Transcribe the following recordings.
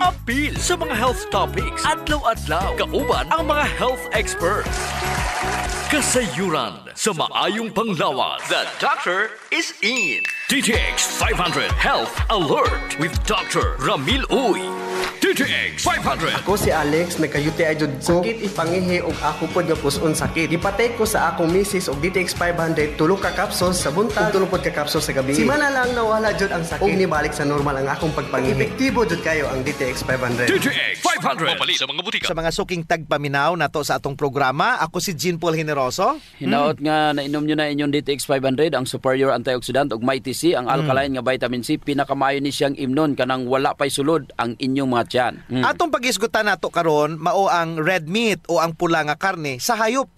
Apil sa mga health topics, adlaw-adlaw, kauban ang mga health experts. Kasayuran sa maayong panglawas. The doctor is in. DTX 500 Health Alert with Dr. Ramil Uy. DTX 500. Ako si Alex, nagka-UTI jud ko. Sakit ipangihi og ako pod nga puson sakit. Gipatay ko sa akong misis og DTX 500 tulo ka capsules sa buntag ug tulo pod ka capsules sa gabi. Simana lang nawala jud ang sakit. Ug nibalik sa normal ang akong pagpangihi. Epektibo jud kayo ang DTX 500. DTX 500. Mapali sa mga butika. Sa mga suking tagpaminaw nato sa atong programa, ako si Jean Paul Generoso. Hinaot nga nainom nyo na inyong DTX 500, ang superior antioxidant ug Mighty C, ang alkaline nga vitamin C, pinakamayo ni siyang imnon kanang wala pay sulod ang inyong mga tiyan. Atong pag-isgutan nato karon mao ang red meat o ang pula nga karne sa hayop.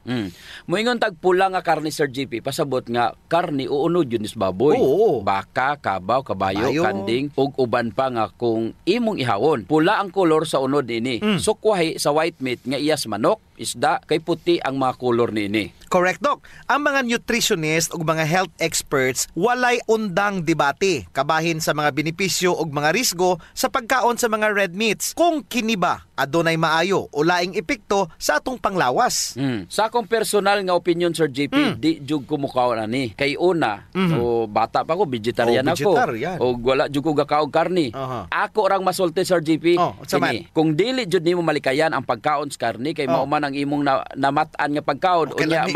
Moingon tag pula nga karne, Sir GP, pasabot nga karne uunod yun is baboy. Oo. Baka, kabaw, kabayo, Kabayo. kanding ug uban pa nga kung imong ihawon. Pula ang kolor sa unod ini. Sukwahi sa white meat nga iyas manok, isda, kay puti ang mga kolor nini. Correct, Doc. Ang mga nutritionist ug mga health experts walay undang debate kabahin sa mga benepisyo ug mga risgo sa pagkaon sa mga red meats. Kung kini ba adunay maayo o laing epekto sa atong panglawas. Sa akong personal nga opinion, Sir JP, di jug ko mukaon ani. Kay una, o bata pa ko, vegetarian ako. Vegetarian. O wala jug ko gakaog karni. Ako rang masulti, Sir JP. Saman. Kung dili jud nimo malikayan ang pagkaon sa karni, kay mauman ang imong namatan nga pagkaon, Okay, unya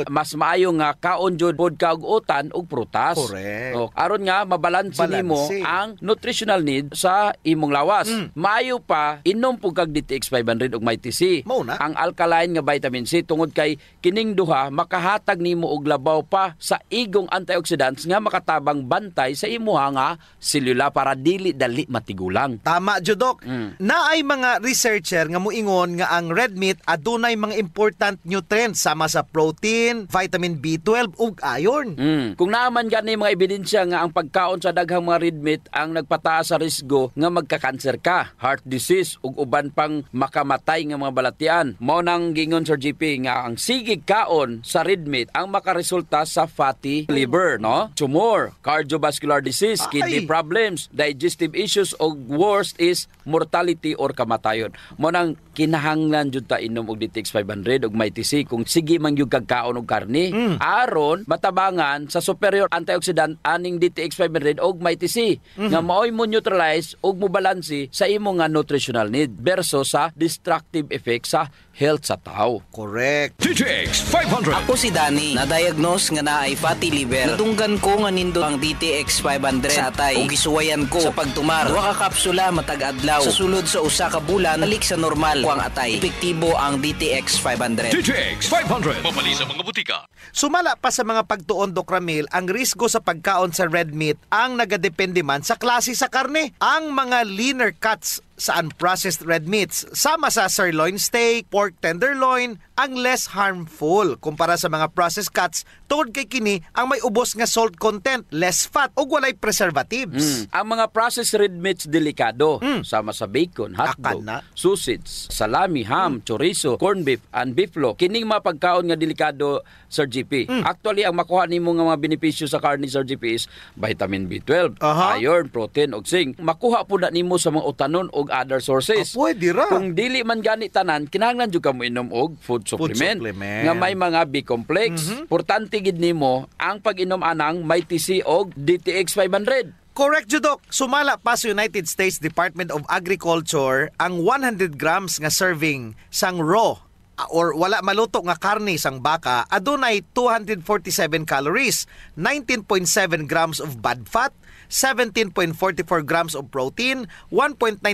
mas maayo nga kaon jud pod ka og utan ug prutas. Correct. O, aron nga mabalanse nimo ang nutritional need sa imong lawas. Maayo pa inom pug kag DTX 500 ug Mighty C. Mauna. Ang alkaline nga vitamin C tungod kay kining duha makahatag nimo og labaw pa sa igong antioxidants nga makatabang bantay sa imuha nga selula para dili dali matigulang. Tama, Judok. Naay mga researcher nga muingon nga ang red meat adunay mga important nutrients sama sa protein, vitamin B12 ug iron. Kung naaman gani mga ebidensya nga ang pagkaon sa daghang mga red meat ang nagpataas sa risgo nga magka-cancer ka, heart disease ug uban pang makamatay nga mga balatian. Mao nang gingon, Sir GP, nga ang sigig kaon sa red meat ang makaresulta sa fatty liver, no? Tumor, cardiovascular disease, kidney problems, digestive issues ug worst is mortality or kamatayon. Mao nang kinahanglan jud ta inom og DTX 500 ug Mighty C kung sige man gyud kag kaon og karni aron matabangan sa superior antioxidant aning DTX 500 ug Mighty C nga maoy mo neutralize ug mo balanse sa imo nga nutritional need versus sa destructive effect sa health sa tao. Correct. DTX 500. Ako si Danny, na-diagnose nga naay fatty liver. Nadunggan ko nga nindo ang DTX 500 sa atay ug gisuwayan ko sa pagtumar. Duha ka kapsula matag adlaw. Sa sulod sa usa ka bulan, balik sa normal ko ang atay. Epektibo ang DTX 500. DTX 500. Mapali sa mga butika. Sumala pa sa mga pagtuon, Doc Ramil, ang risgo sa pagkaon sa red meat ang nagadepende man sa klase sa karne. Ang mga leaner cuts sa unprocessed red meats, sama sa sirloin steak, pork tenderloin, ang less harmful kumpara sa mga processed cuts tungod kay kini ang may ubos nga salt content, less fat ug walay preservatives. Ang mga processed red meats delikado, sama sa bacon, hotdog, Akana. sausage, salami, ham, chorizo, corned beef, and beeflo. Kining mga pagkaon nga delikado, Sir GP. Actually, ang makuha nimo nga mga benepisyo sa karne, Sir GP, is vitamin B12, iron, protein, ug zinc. Makuha po na nimo sa mga utanon ug other sources. Pwede ra. Kung dili man gani tanan, kinahanglan jud ka mo inom og food supplement nga may mga B-complex. Importante gid nimo ang pag-inom anang Mighty C og DTX 500. Correct, Judok. Sumala pa sa United States Department of Agriculture ang 100 grams nga serving sang raw or wala maluto nga karne sang baka adunay 247 calories, 19.7 grams of bad fat, 17.44 grams of protein, 1.97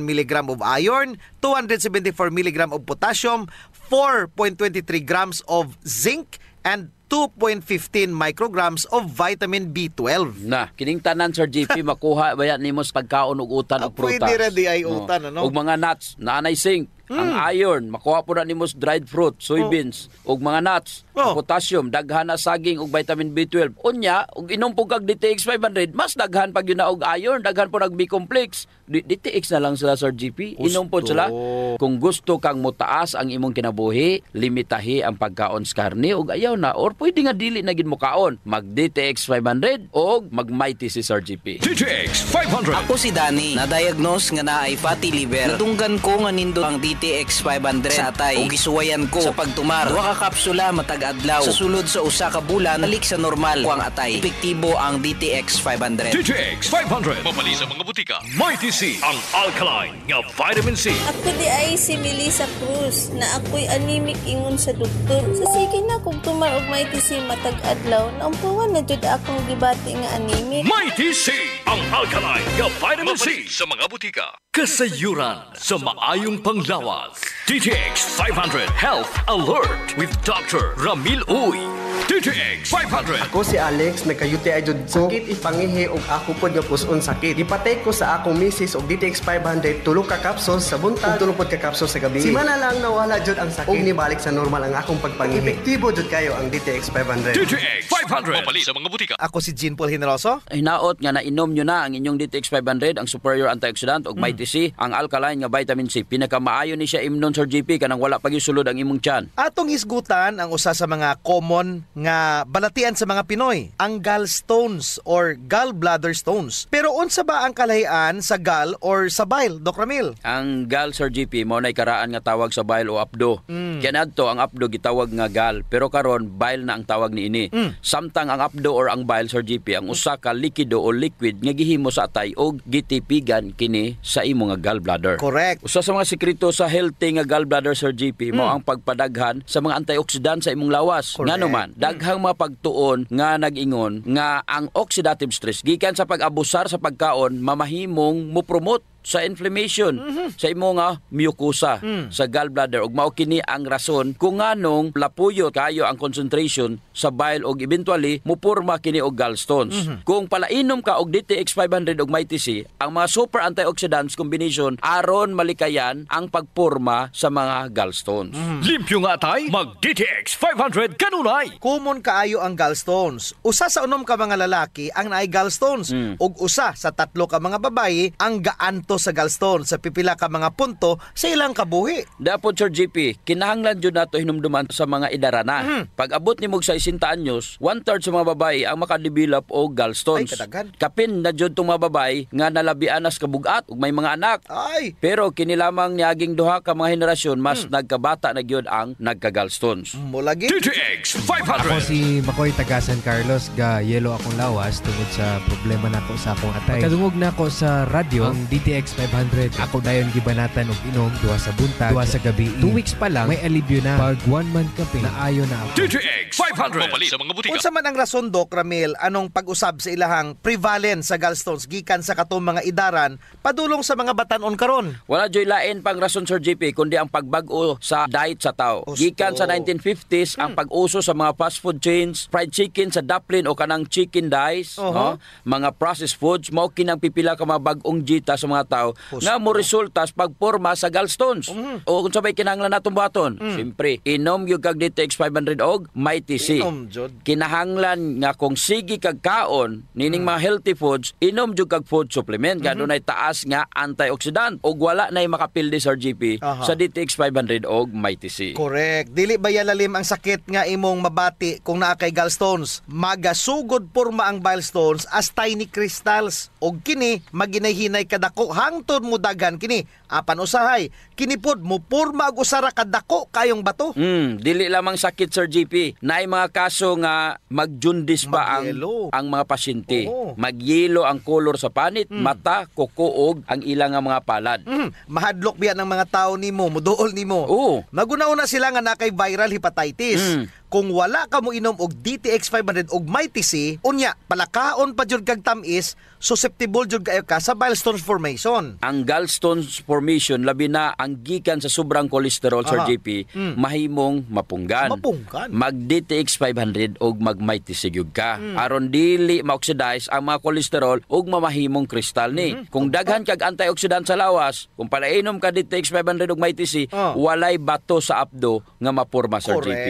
milligram of iron, 274 milligram of potassium, 4.23 grams of zinc, and 2.15 micrograms of vitamin B12. Na, kining tanan, Sir GP, makuha bayan nimo sa pagkaon og utan og prutas. Pwede ra di ay utan, ano? Og mga nuts, naanay zinc, ang iron, makuha po na nimo sa dried fruit, soybeans, og mga nuts, ang potassium, daghan na saging og vitamin B12. Unya, og inom po kag DTX 500, mas daghan pag yun na og iron, daghan po nag B-complex. DTX na lang sila, Sir GP. Inom po sila. Kung gusto kang mutaas ang imong kinabuhi, limitahi ang pagkaon sa karne, og ayaw na, or pwede nga dili na gid mo kaon. Mag DTX 500 o mag Mighty si Sir GP. DTX 500. Ako si Danny, na-diagnose nga naay fatty liver. Natunggan ko nga nindot ang DTX 500 sa atay ug gisuwayan ko sa pagtumar. Duha ka kapsula matag adlaw. Sa sulod sa usa ka bulan, balik sa normal ko ang atay. Epektibo ang DTX 500. DTX 500. Mabali sa mga butika. Mighty C, ang alkaline nga vitamin C. Ako di ay si Melissa Cruz na ako'y anemic ingon sa doktor. Sa sige na kung tumar og Mighty C matag adlaw, naampuhan na jud akong gibati nga anemic. Mighty C, ang alkaline nga vitamin C sa mga butika. Kasayuran sa maayong panglawas. DTX 500 Health Alert with Dr. Ramil Uy. DTX 500. Ako si Alex, nagka-UTI jud ko. Sakit ipangihi og ako pod nga puson sakit. Ipatay ko sa akong misis og DTX 500 tulo ka capsules sa buntag, tulo pod ka capsules sa gabi. Simana lang nawala jud ang sakit ug nibalik sa normal ang akong pagpangihi. Epektibo jud kayo ang DTX 500. DTX 500. Mabali sa mga butika. Ako si Jean Paul Generoso. Hinaot nga nainom nyo na ang inyong DTX 500, ang superior antioxidant ug Mighty C, ang alkaline nga vitamin C. Pinakamaayo ni siya imnon Sir GP kanang wala pagisulod ang imong tiyan. Atong hisgutan ang usa sa mga common nga balatian sa mga Pinoy, ang gallstones or gallbladder stones. Pero unsa ba ang kalahian sa gall or sa bile, Doc Ramil? Ang gall, Sir GP, mo nay karaan nga tawag sa bile o abdo. Kaya nadto ang abdo gitawag nga gall, pero karon bile na ang tawag niini. Samtang ang abdo or ang bile, Sir GP, ang usa ka likido o liquid nga gihimo sa atay og gitipigan kini sa imo nga gallbladder. Correct. Usa sa mga sekreto sa healthy nga gallbladder, Sir GP, mo ang pagpadaghan sa mga antioxidant sa imong lawas. Correct. Ngano man, daghang mga pagtuon nga nag-ingon nga ang oxidative stress gikan sa pag-abusar sa pagkaon mamahimong mo promote sa inflammation sa imo nga mucosa sa gallbladder ug mao kini ang rason kung nganong lapuyo kayo ang concentration sa bile ug eventually muporma kini og gallstones. Kung palainom ka og DTX 500 ug Mighty C, ang mga super antioxidants combination aron malikayan ang pagporma sa mga gallstones. Limpyo nga tay, mag DTX 500 kanunay. Common kaayo ang gallstones. Usa sa unom ka mga lalaki ang naay gallstones ug usa sa tatlo ka mga babayi ang gaanto sa gallstones sa pipila ka mga punto sa ilang kabuhi. Dapat, Sir GP, kinahanglan jud nato hinumduman sa mga idarana. Pag abot ni mog 60 anyos, 1/3 sa mga babae ang makadevelop og gallstones. Ay, kadaghan. Kapin na jud tong mga babae nga nalabian nas kabugat ug may mga anak. Ay! Pero kini lamang niaging duha ka mga henerasyon mas nagkabata na gyud ang nagka-gallstones. Mulagi. DTX Ako 500. si Makoy taga San Carlos, ga yelo akong lawas tungod sa problema nako sa akong atay. Pagkadungog nako sa radyo ang DTX 500, ako dayon gibanatan og inom duha sa buntag, duha sa gabi. 2 weeks pa lang may alibyo na. Pag 1 month ka naayo na ako. DTX 500. Mabali sa mga butika. Unsa man ang rason, Doc Ramil, anong pag-usab sa ilahang prevalent sa gallstones gikan sa katong mga idaran padulong sa mga batan-on karon? Wala joy lain pang rason, Sir GP, kundi ang pagbag-o sa diet sa tao. Gusto. Gikan sa 1950s ang pag-uso sa mga fast food chains, fried chicken sa Dublin o kanang chicken dice, no? Mga processed foods, mao kinang pipila ka mga bag-ong jita sa mga tao nga mo resulta sa pagporma sa gallstones. O kung sabay kinahanglan natong buhaton, siyempre, inom yung kag DTX 500 og Mighty C. Inom, jud. Kinahanglan nga kung sige kag kaon nining mga healthy foods, inom jud kag food supplement nga dunay taas nga antioxidant og wala nay makapildi, Sir GP, sa DTX 500 og Mighty C. Correct. Dili ba yalalim ang sakit nga imong mabati kung naa kay gallstones? Magasugod porma ang bile stones as tiny crystals. Og kini maginahinay kadako hangtod mo daghan kini. Apan usahay, kini pod mo porma og usara kadako kayong bato. Dili lamang sakit, Sir GP. Naay mga kaso nga magjundis pa Magyelo. ang mga pasyente. Oo. Magyelo ang kolor sa panit, mata, kuko og ang ilang nga mga palad. Mahadlok biya ng mga tao nimo, muduol nimo. Oo. Magunauna sila nga na kay viral hepatitis. Kung wala ka mo inom og DTX 500 og Mighty C, unya palakaon pa jud kag tamis, susceptible jud kayo ka sa bile stones formation. Ang gallstones formation labi na ang gikan sa sobrang kolesterol, Sir GP, mahimong mapunggan. Mapunggan. Mag DTX 500 og mag Mighty C gyud ka. Aron dili ma-oxidize ang mga kolesterol og mamahimong kristal ni. Kung daghan kag antioxidant sa lawas, kung palainom ka DTX 500 og Mighty C, walay bato sa abdo nga maporma, Sir Correct. GP.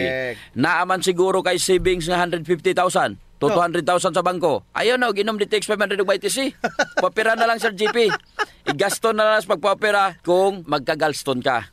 Naaman siguro kay savings nga 150,000. 200,000 sa bangko. Ayaw na, ginom DTX 500 ug YTC. Papira na lang Sir GP. Igasto na lang sa pagpapira kung magka-gallstone ka.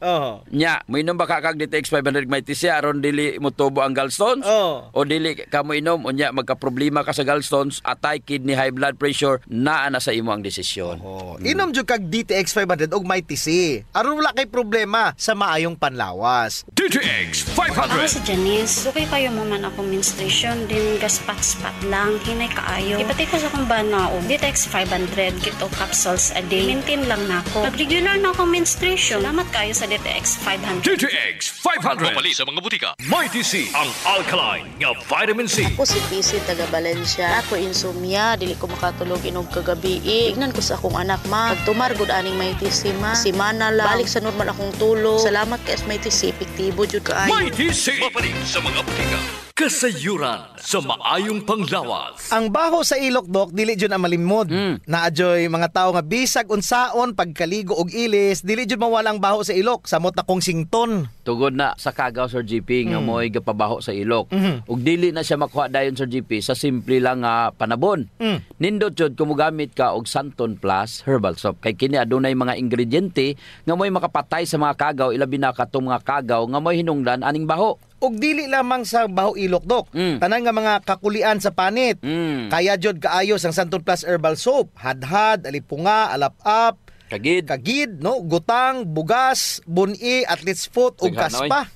Nya, mo inom ba kag DTX 500 YTC aron dili mo tubo ang gallstones? O dili ka mo inom unya magka-problema ka sa gallstones, atay kidney, high blood pressure, naa na sa imo ang desisyon. Inom jud kag DTX 500 og YTC. Aron wala kay problema sa maayong panlawas. DTX Ako 500. si Janice. Okay kayo mo man akong menstruation, din gaspat-spat lang, hinay kaayo. Ipatay ko sa kong bana o DTX 500, kito capsules a day. Maintain lang na ako. Nag-regular na akong menstruation. Salamat kayo sa DTX 500. DTX 500. Mamali sa mga butika. Mighty C, ang alkaline nga vitamin C. Ako si PC taga Valencia. Ako insomnia, dili ko makatulog inog kagabi. Ignan ko sa akong anak ma. Pagtumar gud aning may TC ma. Simana lang. Balik sa normal akong tulog. Salamat kay may TC, epektibo jud kaayo. Mighty C. Mamali sa mga butika. Kasayuran sa maayong panglawas. Ang baho sa ilok, Dok, dili jud ang malimod. Naadyoy mga tao nga bisag unsaon pagkaligo og ilis, dili jud mawalang baho sa ilok. Samot na kong sington. Tugod na sa kagaw Sir GP nga mo'y gapabaho sa ilok. Ug dili na siya makuha dayon Sir GP sa simple lang nga panabon. Nindot jud kung mogamit ka og Santon Plus herbal soap. Kay kini adunay mga ingrediente nga mo'y makapatay sa mga kagaw, ilabi na katong mga kagaw nga mo'y hinungdan aning baho. Og dili lamang sa baho ilok, Dok. Tanan nga mga kakulian sa panit. Kaya jud kaayos ang Santon Plus herbal soap. Hadhad, alipunga, alap-up, kagid, no, gutang, bugas, buni, athlete's foot ug kaspa.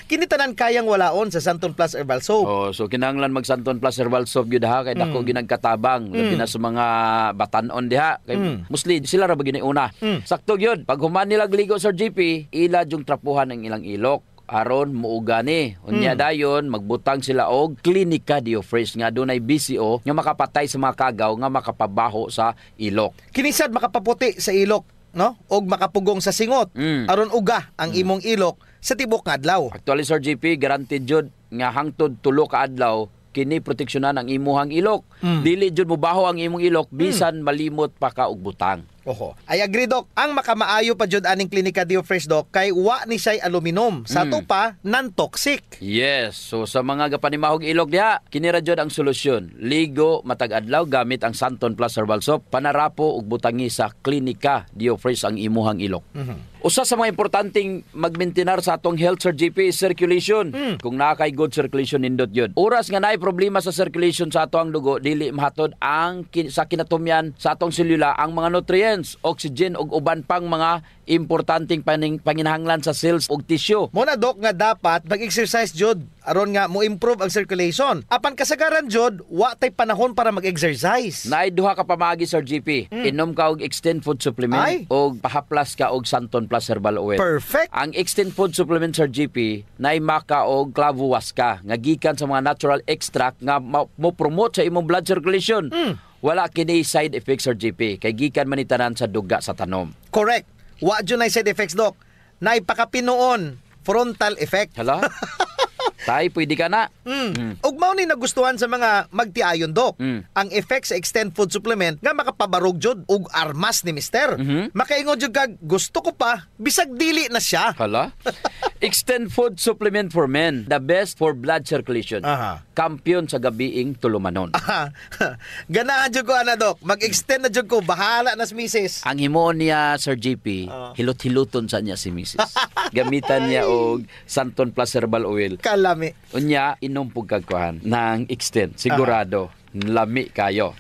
Kini tanan kayang walaon sa Santon Plus herbal soap. So kinahanglan mag Santon Plus herbal soap gyud ha kay dako ginagkatabang labi na sa mga batanon diha kay mostly sila ra ba gini una. Sakto gyud pag human nila gligo Sir GP, ila jung trapuhan ang ilang ilok aron muuga ni. Unya dayon magbutang sila og Clinica Diofresh nga dunay BCO nga makapatay sa mga kagaw nga makapabaho sa ilok. Kinisad makapaputi sa ilok, no? Og makapugong sa singot. Aron uga ang imong ilok sa tibok nga adlaw. Actually Sir GP, guaranteed jud nga hangtod 3 ka adlaw kini proteksyonan ang imuhang ilok. Dili jud mo baho ang imong ilok bisan malimot pa ka og butang. I agree, Dok. Ang makamaayo pa jud aning Clinica Diofresh, Dok, kay wa ni siya'y aluminum. Sa to pa, non-toxic. Yes. So sa mga gapanimahog ilok diha, kini ra jud ang solusyon. Ligo matag adlaw gamit ang Santon Plus herbal soap. Panarapo ug butangi sa Clinica Diofresh ang imuhang ilok. Usa sa mga importanteng magmaintenar sa atong health Sir GP is circulation. Kung naa kay good circulation nindot yun. Oras nga naay problema sa circulation sa atong dugo, dili mahatod ang sa kinatumyan sa atong selula ang mga nutrients, oxygen ug uban pang mga importanteng panginahanglan sa cells ug tissue. Muna, Dok, nga dapat mag-exercise jud aron nga mo improve ang circulation. Apan kasagaran jud, wa tay panahon para mag-exercise. Naay duha ka pamagi Sir GP. Inom ka og Extend Food Supplement og pahaplas ka og Santon Plus Herbal Oil. Perfect. Ang Extend Food Supplement Sir GP naay maka og clavo waska nga gikan sa mga natural extract nga mo promote sa imong blood circulation. Wala kini side effects Sir GP kay gikan man ni tanan sa duga sa tanom. Correct. Wa jud nay side effects, Dok. Naay pakapinuon frontal effect. Hala? Tay, pwede ka na. Ug mao ni nagustuhan sa mga magtiayon, Dok. Ang effect sa Extend Food Supplement nga makapabarog jud ug armas ni Mister. Makaingon jud kag gusto ko pa bisag dili na siya. Hala? Extend Food Supplement for Men, the best for blood circulation. Kampiyon sa gabiing tulumanon. Ganahan jud ko ana, Dok. Mag-extend na jud ko, bahala na si Mrs. Ang himo niya Sir GP, hilot-hiluton sa niya si Mrs. Gamitan niya og Santon Plus Herbal Oil. Kalami. Unya inom pug kagkuhan ng Extend, sigurado lami kayo.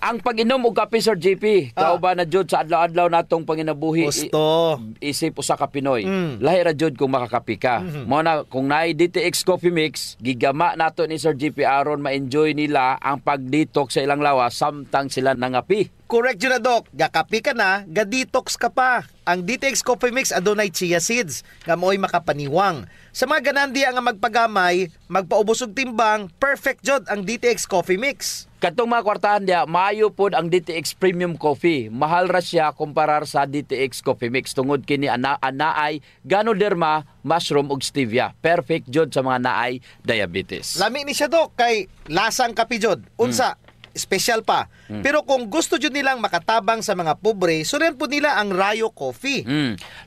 Ang pag-inom og kape Sir GP, kauban na jud sa adlaw-adlaw natong panginabuhi. Gusto. Isip usa ka Pinoy. Lahi ra jud kung makakape ka. Mo na kung naay DTX Coffee Mix, gigama nato ni Sir GP aron ma-enjoy nila ang pag-detox sa ilang lawas samtang sila nangapi. Correct yun na, Dok. Gakapi ka na, ga-detox ka pa. Ang DTX Coffee Mix adunay chia seeds nga mo'y makapaniwang. Sa mga ganandiya nga magpagamay, magpaubos og timbang, perfect jud ang DTX Coffee Mix. Katong mga kwartahan diya, maayo pod ang DTX Premium Coffee. Mahal ra siya kumparar sa DTX Coffee Mix tungod kini anaay Ganoderma, mushroom ug stevia. Perfect jud sa mga naay diabetes. Lami ni siya, Dok, kay lasang kape jud. Unsa? special pa. Pero kung gusto jud nilang makatabang sa mga pobre, sunan po nila ang Rayo Coffee.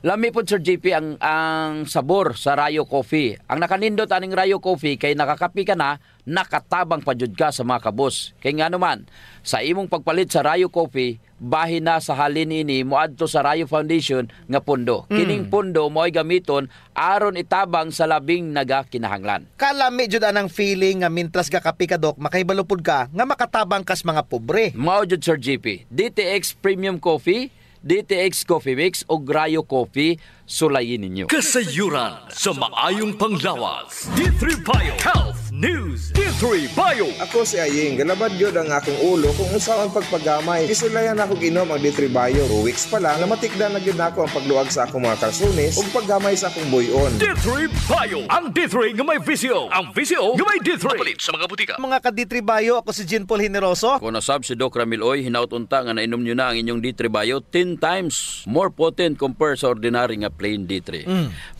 Lami po Sir JP ang sabor sa Rayo Coffee. Ang nakanindot aning Rayo Coffee kay nakakapi ka na, nakatabang pa jud ka sa mga kabos. Kay nga naman, sa imong pagpalit sa Rayo Coffee, bahin na sa halin ini moadto sa Rayo Foundation nga pundo. Kining pundo mo'y gamiton aron itabang sa labing nagakinahanglan. Kalami jud anang feeling nga mintras ka kapi ka dok, makahibalupod ka nga makatabang kas mga pobre. Mao jud Sir JP, DTX Premium Coffee, DTX Coffee Mix o Rayo Coffee, sulayin ninyo. Kasayuran sa maayong panglawas. D3 Bio Health News. D3 Bio. Ako si Aying, galabad yun ang akong ulo kung usaw ang pagpagamay. Kisulayan ako ginom ang D3 Bio. 2 weeks pa lang, namatikda na yun ako ang pagluag sa akong mga kalsunis ug paggamay sa akong buyon. D3 Bio. Ang D3 nga may VCO. Ang VCO nga may D3. Mapalit sa mga butika. Mga ka D3 Bio, ako si Jean Paul Generoso. Kung nasab si Doc Ramil Oy, hinaut-unta nga nainom nyo na ang inyong D3 Bio 10 times more potent compared sa ordinary nga plain D3.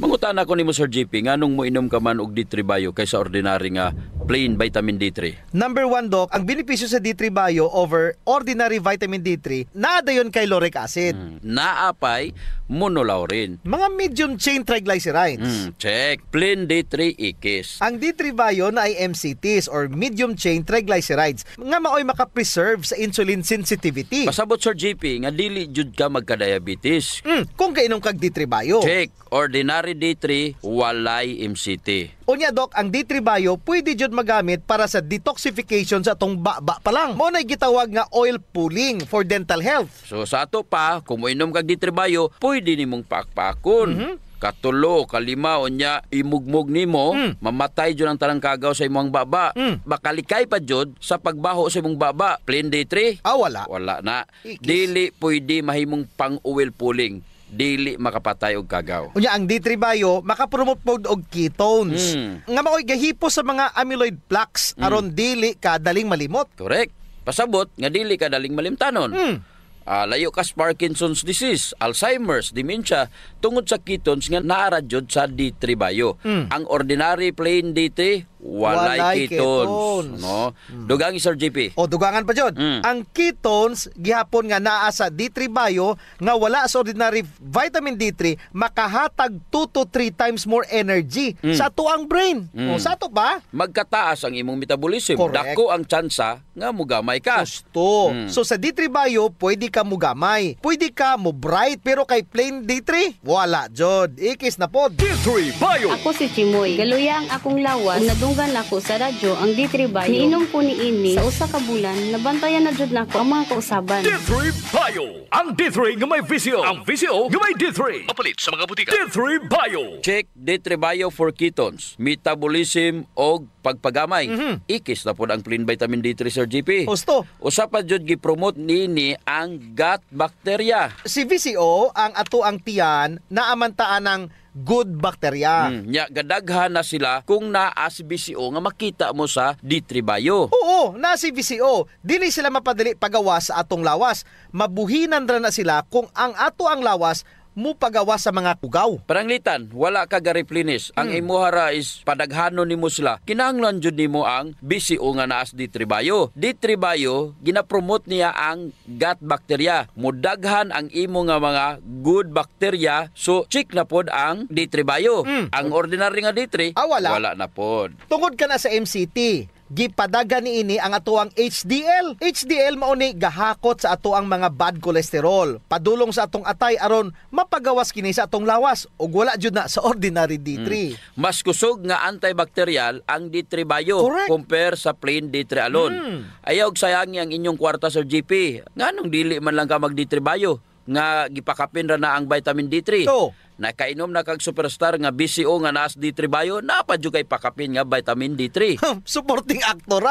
Mangutan ako nimo Sir JP, nganong mo inom ka man og D3 Bio kaysa ordinary nga plain vitamin D3? Number 1, Doc, ang benepisyo sa D3 Bio over ordinary vitamin D3, naadayon kay lauric acid. Naapay monolaurin. Mga medium chain triglycerides. Check. Plain D3 ikis. Ang D3 Bio na ay MCTs or medium chain triglycerides nga maoy makapreserve sa insulin sensitivity. Pasabot Sir JP nga dili jud ka magka-diabetes. Kung kainom kag D3 Bio. Check. Ordinary D3 walay MCT. Unya Doc, ang D3 Bio pwede jud magamit para sa detoxification sa atong baba pa lang. Mo na gitawag nga oil pulling for dental health. So sa ato pa, kung moinom kag D3 Bio, pwede nimong pakpakon. Katulo, kalima, unya, imugmog nimo, mamatay jud ang tanang kagaw sa imong baba. Bakalikay pa jud sa pagbaho sa imong baba. Plain D3? Wala. Wala na. Dili pwede mahimong pang-oil pulling. Dili makapatay og kagaw. Unya ang D3 Bio makapromote pod og ketones. Nga maoy gahipo sa mga amyloid plaques aron dili ka daling malimot. Correct. Pasabot nga dili ka daling malimtanon. Layo ka sa Parkinson's disease, Alzheimer's, dementia tungod sa ketones nga naara jud sa D3 Bio. Ang ordinary plain D3 walay ketones. No? Dugang Sir JP. O dugangan pa jud. Ang ketones gihapon nga naa sa D3 Bio nga wala sa ordinary vitamin D3 makahatag 2 to 3 times more energy sa tuang brain. O sa ato ba? Magkataas ang imong metabolism. Correct. Dako ang tsansa nga mugamay ka. Gusto. So sa D3 Bio pwede ka mugamay. Pwede ka mo bright pero kay plain D3 wala jud. Ikis na pod. D3 Bio. Ako si Chimoy. Galuya ang akong lawas. Nadunggan ako sa radyo ang D3 Bio. Niinom ko ni ini sa usa ka bulan. Nabantayan na jud nako ang mga kausaban. D3 Bio. Ang D3 nga may VCO. Ang VCO nga may D3. Mapalit sa mga butika. D3 Bio. Check D3 Bio for ketones, metabolism og pagpagamay. Ikis na pod ang plain vitamin D3 Sir JP. Gusto. Usa pa jud gi-promote nini ang gut bacteria. Si VCO ang ato ang tiyan na amantaan ng good bacteria. Nya gadaghan na sila kung naa si VCO nga makita mo sa D3 Bio. Oo, na si VCO. Dili sila mapadali pagawas sa atong lawas. Mabuhinan ra na sila kung ang ato ang lawas mo pagawa sa mga kugaw. Paranglitan, wala ka ga-replenish. Ang imuhara is padaghanon nimo sila. Kinahanglan jud nimo ang BCO nga naas D3 Bio. D3 Bio gina-promote niya ang gut bacteria. Mudaghan ang imo nga mga good bacteria. So check na pod ang D3 Bio. Ang ordinary nga D3 wala na pod. Tungod ka na sa MCT, gipadagan ni ini ang atuang HDL. HDL mao ni gahakot sa atuang mga bad cholesterol. Padulong sa atong atay aron mapagawas kini sa atong lawas ug wala jud na sa ordinary D3. Mas kusog nga antibacterial ang D3 Bio compare sa plain D3 alone. Ayaw sayangi ang inyong kwarta Sir GP. Nganong dili man lang ka mag D3 Bio nga gipakapin ra na ang vitamin D3. Nakainom na kag superstar nga BCO nga naas D3 Bio, napadyo kay pakapin nga vitamin D3. Supporting actor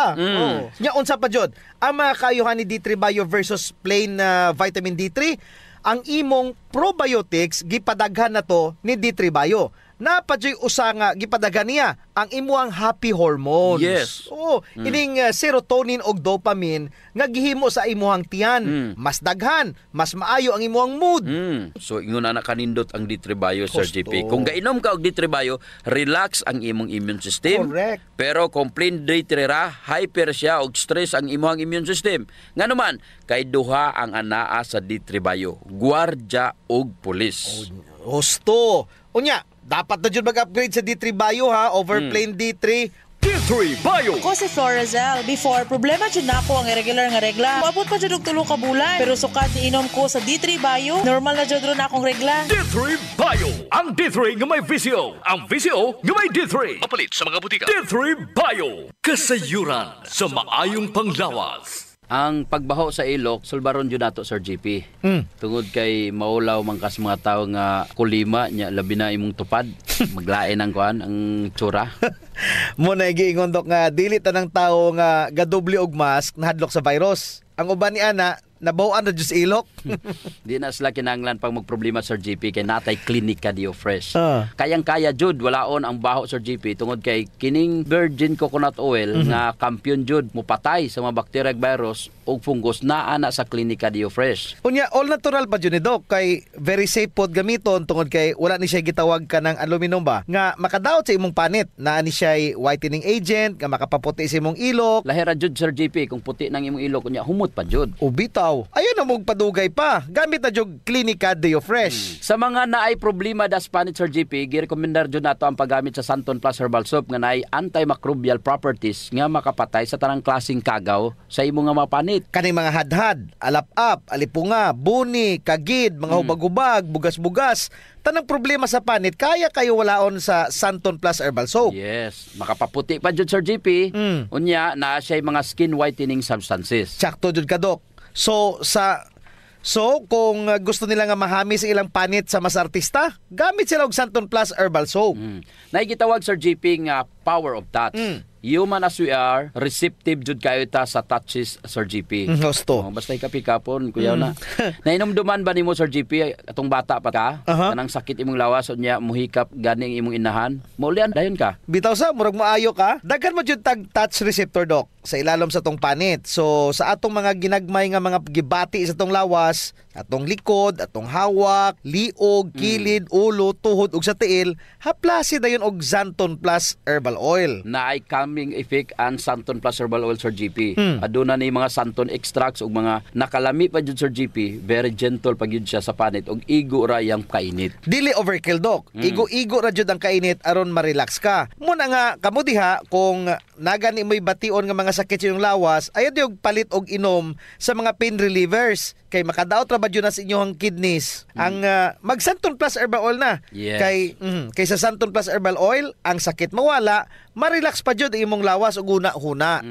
Nya unsa pa jud ang mga kayuhan ni D3 Bio versus plain vitamin D3? Ang imong probiotics gipadaghan na to ni D3 Bio. napadyoy usa nga gipadagan niya ang imuang happy hormones. Yes. Oo, ining serotonin og dopamine nga gihimo sa imuhang tiyan. Mas daghan, mas maayo ang imuhang mood. So ingon na kanindot ang D3 Bio, Sir Gusto. JP. Kung gainom ka og D3 Bio, relax ang imong immune system. Correct. Pero kung plain D3 ra, hyper siya og stress ang imong immune system. Nga naman, kay duha ang anaa sa D3 Bio, gwardya og pulis. Gusto. Unya, dapat na dyan mag-upgrade sa D3 Bio ha, over plain D3. D3 Bio. Ako si Florazel. Before, problema dyan na ako ang irregular nga regla. Maabot pa dyan og 3 ka bulan. Pero sukat ni inom ko sa D3 Bio, normal na dyan ron akong regla. D3 Bio. Ang D3 nga may visyo. Ang visyo nga may D3. Mapalit sa mga butika. D3 Bio. Kasayuran sa maayong panglawas. Ang pagbaho sa ilok, sulbaron yun nato, Sir JP. Tungod kay maulaw man kas mga tao nga kulima nya labi na imong tupad. Maglain ang kuan ang tsura. Muna giingon dok nga dili tanang tao nga gadoble og mask nahadlok sa virus. Ang uban ni ana nabawan na jud sa ilok. Di na sila kinahanglan pag magproblema, Sir JP, kay natay Clinica Dio Fresh. Kayang-kaya jud walaon ang baho, Sir JP, tungod kay kining virgin coconut oil nga kampiyon jud mupatay sa mga bacteria ug virus ug fungus naa na sa Clinica Dio Fresh. Unya all natural pa jud ni dok kay very safe pod gamiton tungod kay wala ni siya gitawag ka ng aluminum ba nga makadaot sa imong panit. Naa ni siya whitening agent nga makapaputi sa imong ilok. Lahira jud, Sir JP, kung puti nang imong ilok unya humot pa jud. Ubitaw. Ayun na mong padugay pa. Gamit na jud Clinica Dio Fresh. Sa mga naay problema das panit, Sir JP, girekomendar jud nato ang paggamit sa Santon Plus Herbal Soap nga naay antimicrobial properties nga makapatay sa tanang klaseng kagaw sa imong nga mapanit. Kaning mga hadhad, alap-ap, alipunga, buni, kagid, mga hubag-hubag, bugas-bugas, tanang problema sa panit, kaya kayo walaon sa Santon Plus Herbal Soap. Yes, makapaputi pa jud, Sir JP. Unya na siya mga skin whitening substances. Sakto jud ka, Dok. So kung gusto nila nga mahami sa ilang panit sa mas artista, gamit sila og Santon Plus Herbal Soap. Naigitawag, Sir JP, nga power of touch. Human as we are, receptive jud kayo ta sa touches, Sir JP. Gusto. Basta ikapikapon, kuya na. Nainomduman ba nimo, Sir JP, atong bata pa ka? Kanang sakit imong lawas unya muhikap ganing imong inahan? Maulian dayon ka. Bitaw sa murag maayo ka. Daghan mo jud tag touch receptor, Dok, sa ilalom sa tong panit. So sa atong mga ginagmay nga mga gibati sa tong lawas, atong likod, atong hawak, liog, kilid, ulo, tuhod ug sa tiil, haplasi dayon og Santon Plus Herbal Oil. Naay calming effect ang Santon Plus Herbal Oil, Sir JP. Aduna ni mga Santon extracts ug mga nakalami pa jud, Sir JP. Very gentle pag yun siya sa panit ug igo ra yang kainit. Dili overkill, Dok. Igo-igo ra jud ang kainit aron ma-relax ka. Muna nga kamo diha kung nagani mo'y bation nga mga sakit sa iyong lawas, ayaw diog palit og inom sa mga pain relievers kay makadaot ra ba jud na sa inyong kidneys. Ang mag Santon Plus Herbal Oil na. Yes. Kay sa Santon Plus Herbal Oil, ang sakit mawala, ma-relax pa jud imong lawas ug una-huna.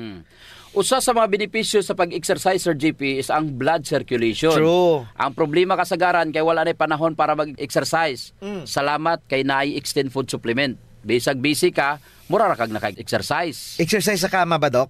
Usa sa mga benepisyo sa pag-exercise, Sir JP, is ang blood circulation. True. Ang problema kasagaran kay wala na panahon para mag-exercise. Salamat kay naay extend food supplement. Bisag busy ka, mura ra kag naka-exercise. Exercise sa kama ba, Dok?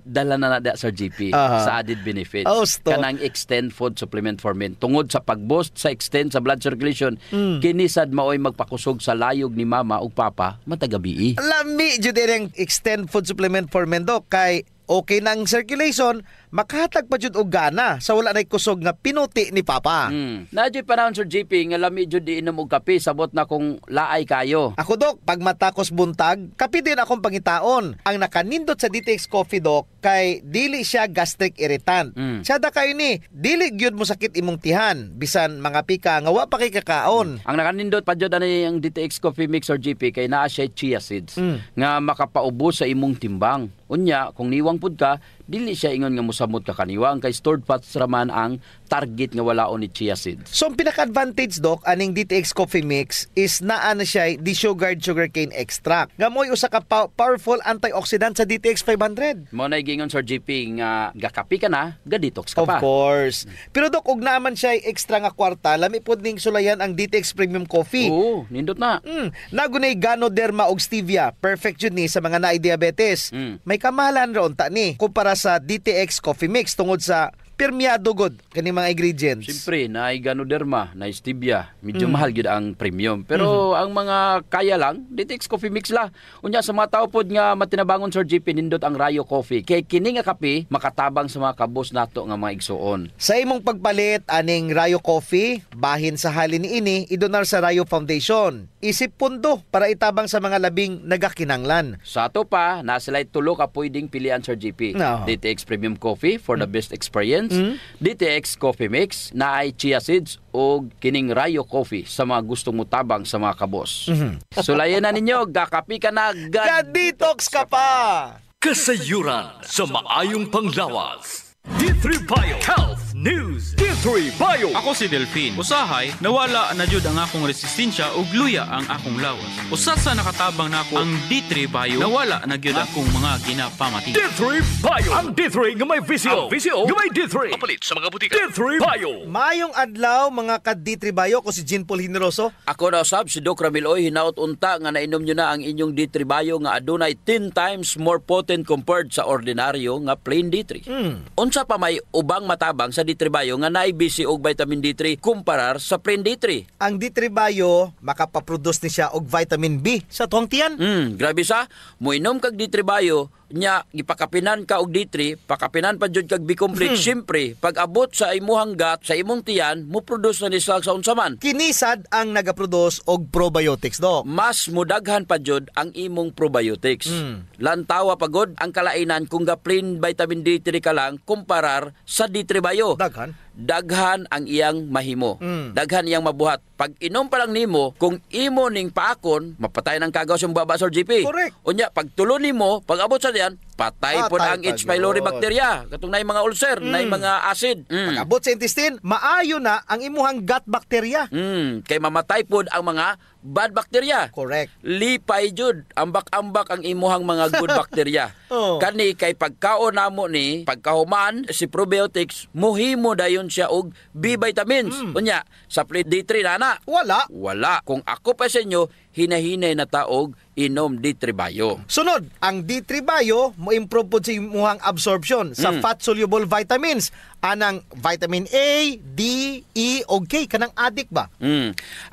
Dala na nada, Sir JP, sa added benefits. Kanang extend food supplement for men. Tungod sa pag-boost sa extend sa blood circulation, kinisad maoy magpakusog sa layog ni mama ug papa matagabi. Lami jud ang extend food supplement for men, Dok, kay okay nang circulation, makahatag pa jud og gana sa wala nay kusog nga pinuti ni papa. Nadyo panahon, Sir JP, nga lami jud iinom og kape sabot na kung laay kayo. Ako, Dok, pag matakos buntag, kape din akong pangitaon. Ang nakanindot sa DTX Coffee, Dok, kay dili siya gastric irritant. Siya da kayo ni, dili gyud mo sakit imong tihan, bisan mga pika nga wa pa kay kakaon. Ang nakanindot pa jud ani ang DTX Coffee Mix, Sir JP, kay naa siya chia seeds nga makapaubos sa imong timbang. Unya, kung niwang pud ka, dili siya ingon nga musamot ka kaniwang kay stored fats raman ang target nga walaon ni chia seeds. So ang pinaka-advantage, Dok, aning DTX Coffee Mix is naa na siya desugared sugarcane extract. Nga mo'y usa ka powerful antioxidant sa DTX 500. Mo na gingon, Sir JP, nga gakapi ka na, ga-detox ka pa. Of course. Pero, Dok, ug naman siya extra nga kwarta, lami pod ning sulayan ang DTX Premium Coffee. Oo, nindot na. Nagunay Ganoderma og stevia. Perfect yun ni sa mga naay diabetes. May kamahalan ron ta ni kumpara sa DTX Coffee Mix tungod sa pirmiyado god kani mga ingredients. Siyempre, na Ganoderma, na Stevia, medyo mahal gyud ang premium. Pero ang mga kaya lang, DTX Coffee Mix la. Unya sa mga tao pod nga matinabangon Sir GP nindot ang Rayo Coffee. Kay kini nga kape makatabang sa mga kabos nato nga mga igsuon. Sa imong pagpalit aning Rayo Coffee, bahin sa halin niini idonar sa Rayo Foundation. Isip pundo para itabang sa mga labing nagakinanglan. Sa ato pa, nasilay tulo ka pwedeng pilian Sir GP. No. DTX Premium Coffee for the best experience. DTX Coffee Mix na ay chia seeds o kining Rayo Coffee sa mga gustong mutabang sa mga kabos. Sulayan na ninyo, gakapi ka na, Ga-detox ka pa! Kasayuran sa maayong panglawas. D3 Bio Health News. D3 Bio. Ako si Delphine. Usahay, nawala na jud ang akong resistensya ug luya ang akong lawas. Usa sa nakatabang nako ang D3 Bio, nawala na gyud akong mga ginapamati. D3 Bio. Ang D3 nga may visio. Ang visio nga may D3. Papalit sa mga butika. D3 Bio. Mayong adlaw mga ka-D3 Bio ko si Jean Paul Generoso. Ako na usab si Doc Ramil Oy, hinaut unta nga nainom nyo na ang inyong D3 Bio nga adunay 10 times more potent compared sa ordinaryo nga plain D3. Unsa pa may ubang matabang sa D3 Bio nga naay BC og vitamin D3 kumparar sa plain D3. Ang D3 Bio makapaproduce ni siya og vitamin B sa tuwang tiyan. Grabe sa, muinom kag D3 Bio nya gipakapinan ka og D3, pakapinan pa jud kag B-complex. Siyempre, pag abot sa imuhang gut, sa imong tiyan, mo produce na ni sa unsa man. Kinisad ang nagaproduce og probiotics do. Mas mudaghan pa jud ang imong probiotics. Lantawa pagod ang kalainan kung ga plain vitamin D3 ka lang kumparar sa D3 Bio. Daghan ang iyang mahimo. Daghan iyang mabuhat. Pag inom pa lang nimo, kung imo ning paakon, mapatay ng kagaw sa baba Sir GP. Correct. Unya, pag tulo nimo, pag abot sa diyan, patay po ang H. pylori bacteria. Katong nay mga ulcer, nay mga acid. Pag abot sa intestine, maayo na ang imuhang gut bacteria. Kay mamatay po ang mga bad bacteria. Correct. Lipay jud, ambak-ambak ang imuhang mga good bacteria. Kani kay pagkaon namo ni, pagkahuman si probiotics, muhimo dayon siya og B vitamins. Unya, sa plain D3 na wala. Kung ako pa sa inyo, hinahinay na taog inom D3 Bio. Sunod, ang D3 Bio mo improve po sa imuhang absorption sa fat-soluble vitamins. Anang vitamin A, D, E, o K. Kanang adik ba?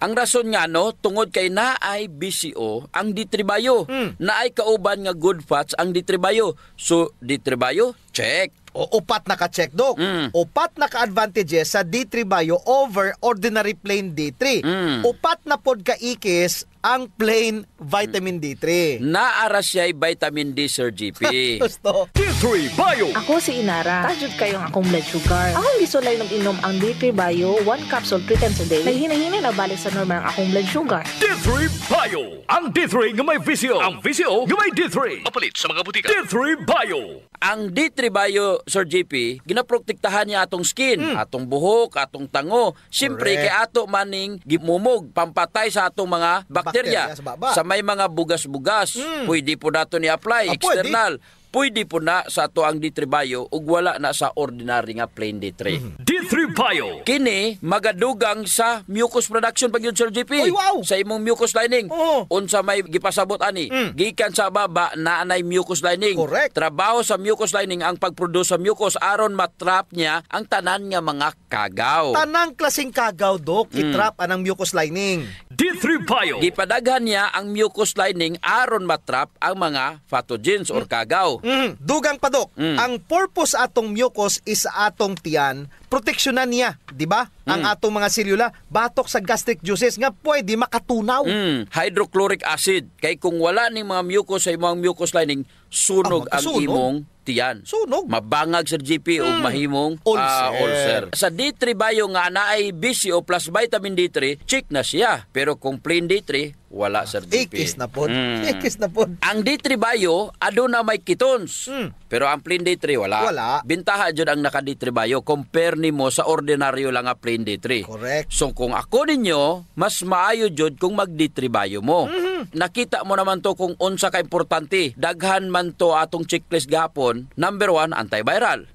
Ang rason nga no, tungod kay naay BCO ang D3 Bio. Naay kauban nga good fats ang D3 Bio. So, D3 Bio, check. O upat na ka-check, Doc. Upat na ka-advantages sa D3 Bio over ordinary plain D3. Upat na pod ka-ikis ang plain vitamin D3. Naara siya'y vitamin D, Sir GP. Gusto. D3 Bio. Ako si Inara. Tajud kayong akong blood sugar. Akong gisulay ng inom ang D3 Bio, 1 capsule 3 times a day. Naghinay-hinay na balik sa normal ang akong blood sugar. D3 Bio. Ang D3 nga may visio. Ang visio nga may D3. Papalit sa mga butika. D3 Bio. Ang D3 Bio, Sir GP, ginaprotektahan niya atong skin, atong buhok, atong tango. Siyempre, kay ato maning gimumog, pampatay sa atong mga bakterya. Sa may mga bugas-bugas, pwede po nato ni-apply, external. Pwede po na sa ato ang D3 Bio ug wala na sa ordinary nga plain D3. D3 Bio. Kini magadugang sa mucus production pag yun, Sir GP. Oy, wow. Sa imong mucus lining. Unsa may gipasabot ani? Gikan sa baba na anay mucus lining. Correct. Trabaho sa mucus lining ang pagproduce sa mucus aron matrap niya ang tanan nga mga kagaw. Tanang klaseng kagaw, Doc, itrap anang mucus lining. D3 Bio. Gipadaghan niya ang mucus lining aron matrap ang mga pathogens or kagaw. Dugang pa, Doc. Ang purpose atong mucus is atong tiyan, proteksyonan niya, di ba? Ang atong mga selula, batok sa gastric juices nga pwede makatunaw. Hydrochloric acid. Kay kung wala ning mga mucus sa imong mucus lining, sunog ang imong tiyan. Sunog. Mabangag sa GP o mahimong ulcer. Sa D3 Bio nga naay BCO plus vitamin D3, check na siya. Pero kung plain D3, wala, Sir GP. Ikis na po. Ikis na po. Ang D3 Bio, aduna may ketones. Pero ang plain D3, wala. Bintaha dyan ang naka D3 Bio. Compare nimo sa ordinaryo lang nga plain D3. Correct. So kung ako ninyo, mas maayo dyan kung mag D3 Bio mo. Nakita mo naman to kung unsa ka importante. Daghan man to atong checklist gapon. Number 1, antiviral.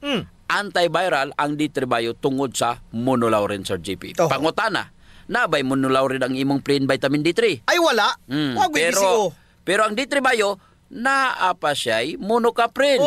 Antiviral ang D3 Bio tungod sa monolaurin, Sir GP. Pangutana, nabay monolaurin ang imong plain vitamin D3? Ay wala. pero ang D3 Bio naa pa siya'y monocaprin.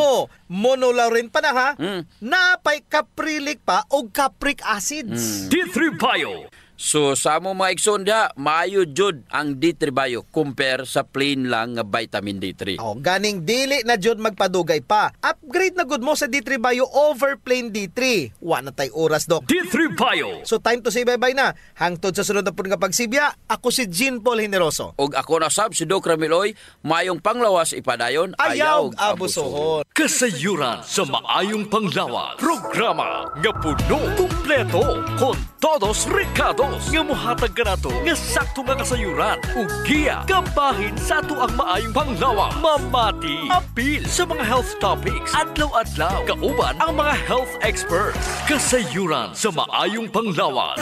Monolaurin pa na ha. Mm. Napay caprilic pa o capric acids. D3 Bio. So sa mo mga igsondya, maayo jud ang D3 Bio compare sa plain lang nga vitamin D3. Ganing dili na jud magpadugay pa. Upgrade na gud mo sa D3 Bio over plain D3. Wa na tay oras, Dok. D3 Bio. So time to say bye-bye na. Hangtod sa sunod na pud nga pagsibya, ako si Jean Paul Generoso. Og ako na sab si Doc Ramiloy, mayong panglawas ipadayon, ayaw abusohon. Kasayuran sa maayong panglawas. Programa nga puno, kumpleto, con todos recados nga mohatag kanato nga sakto nga kasayuran ug giya kabahin sa ato ang maayong panglawas. Mamati, apil sa mga health topics, adlaw-adlaw, kauban ang mga health experts. Kasayuran sa maayong panglawas.